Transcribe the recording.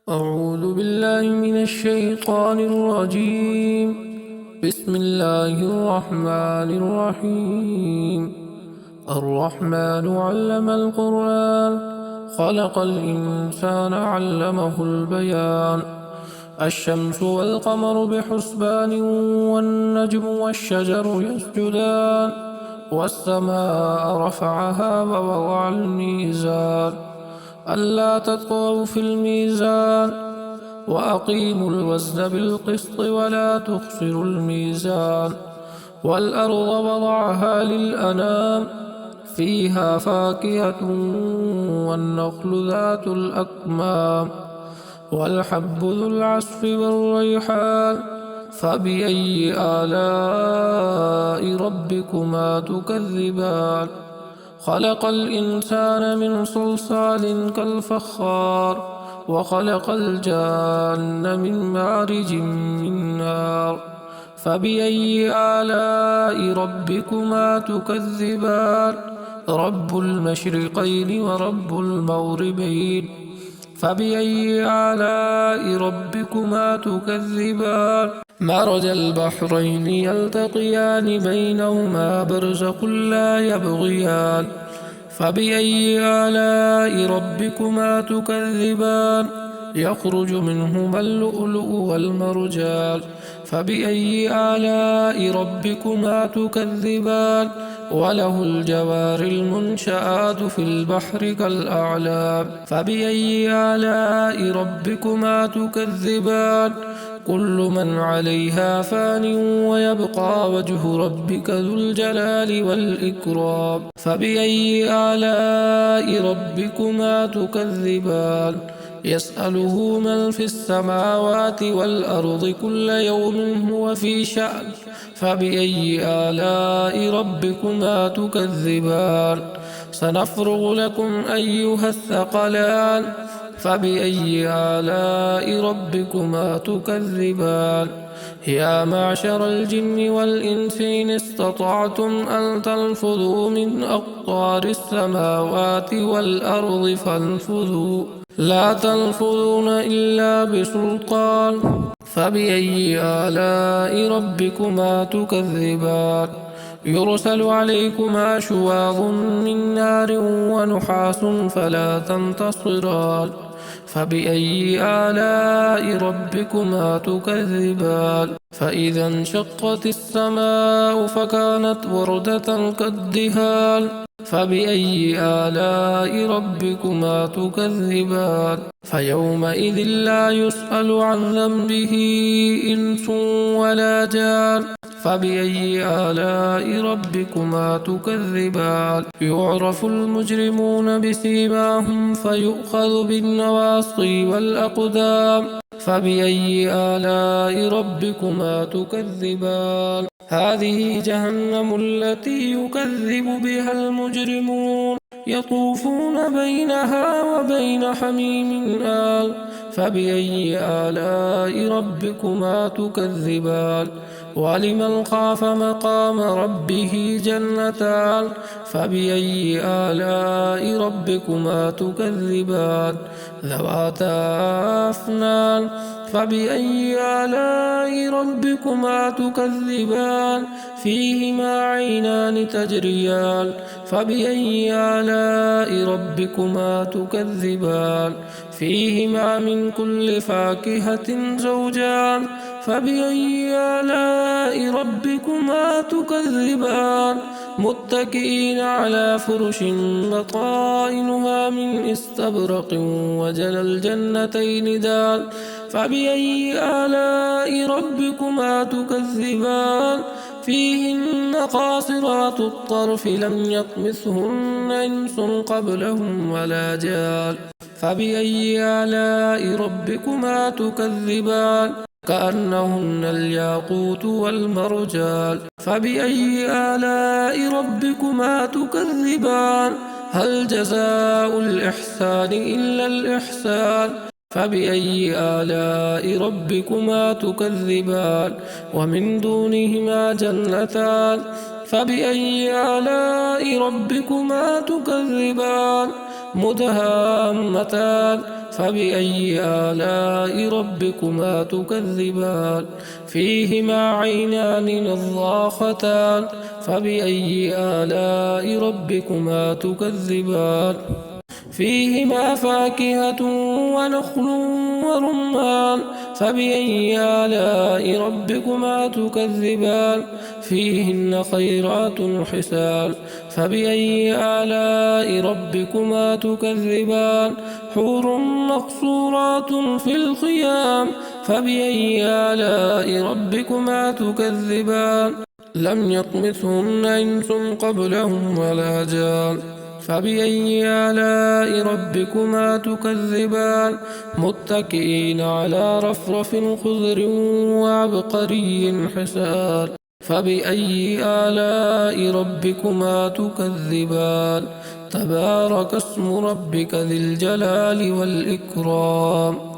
أعوذ بالله من الشيطان الرجيم. بسم الله الرحمن الرحيم. الرحمن علم القرآن، خلق الإنسان علمه البيان. الشمس والقمر بحسبان، والنجم والشجر يسجدان، والسماء رفعها ووضع الميزان ألا تطغوا في الميزان، وأقيموا الوزن بالقسط ولا تخسروا الميزان. والأرض وضعها للأنام، فيها فاكهة والنخل ذات الأكمام، والحب ذو العصف والريحان. فبأي آلاء ربكما تكذبان؟ خلق الإنسان من صلصال كالفخار، وخلق الجان من مارج من نار. فبأي آلاء ربكما تكذبان؟ رب المشرقين ورب المغربين. فبأي آلاء ربكما تكذبان؟ مرج البحرين يلتقيان، بينهما برزخ لا يبغيان. فبأي آلاء ربكما تكذبان؟ يخرج منهما اللؤلؤ والمرجان. فبأي آلاء ربكما تكذبان؟ وله الجوار المنشآت في البحر كالأعلام. فبأي آلاء ربكما تكذبان؟ كل من عليها فان، ويبقى وجه ربك ذو الجلال والإكرام. فبأي آلاء ربكما تكذبان؟ يسأله من في السماوات والأرض، كل يوم هو في شأن. فبأي آلاء ربكما تكذبان؟ سنفرغ لكم أيها الثقلان. فبأي آلاء ربكما تكذبان؟ يا معشر الجن والإنس إن استطعتم أن تنفذوا من أقطار السماوات والأرض فانفذوا، لا تنفذون إلا بسلطان. فبأي آلاء ربكما تكذبان؟ يرسل عليكما شواظ من نار ونحاس فلا تنتصران. فبأي آلاء ربكما تكذبان؟ فإذا انشقت السماء فكانت وردة كالدهان. فبأي آلاء ربكما تكذبان؟ فيومئذ لا يسأل عن ذنبه إنس ولا جان. فبأي آلاء ربكما تكذبان؟ يعرف المجرمون بسيماهم فيؤخذ بالنواصي والأقدام. فبأي آلاء ربكما تكذبان؟ هذه جهنم التي يكذب بها المجرمون، يطوفون بينها وبين حميم آن. فبأي آلاء ربكما تكذبان؟ ولمن خاف مقام ربه جنتان. فبأي آلاء ربكما تكذبان؟ ذواتا أفنان. فبأي آلاء ربكما تكذبان؟ فيهما عينان تجريان. فبأي آلاء ربكما تكذبان؟ فيهما من كل فاكهة زوجان. فبأي آلاء ربكما تكذبان؟ متكئين على فرش بطائنها من استبرق، وجنى الجنتين دان. فبأي آلاء ربكما تكذبان؟ فيهن قاصرات الطرف لم يطمثهن إنس قبلهم ولا جان. فبأي آلاء ربكما تكذبان؟ كأنهن الياقوت والمرجان. فبأي آلاء ربكما تكذبان؟ هل جزاء الإحسان إلا الإحسان؟ فبأي آلاء ربكما تكذبان؟ ومن دونهما جنتان. فبأي آلاء ربكما تكذبان؟ مدهامتان. فبأي آلاء ربكما تكذبان فيهما عينان نضاختان فبأي آلاء ربكما تكذبان فيهما فاكهة ونخل ورمان فبأي آلاء ربكما تكذبان فيهن خيرات حسان فبأي آلاء ربكما تكذبان حور مقصورات في الخيام فبأي آلاء ربكما تكذبان لم يطمثهن إنس قبلهم ولا جان فبأي آلاء ربكما تكذبان متكئين على رفرف خضر وعبقري حسان فبأي آلاء ربكما تكذبان تبارك اسم ربك ذي الجلال والإكرام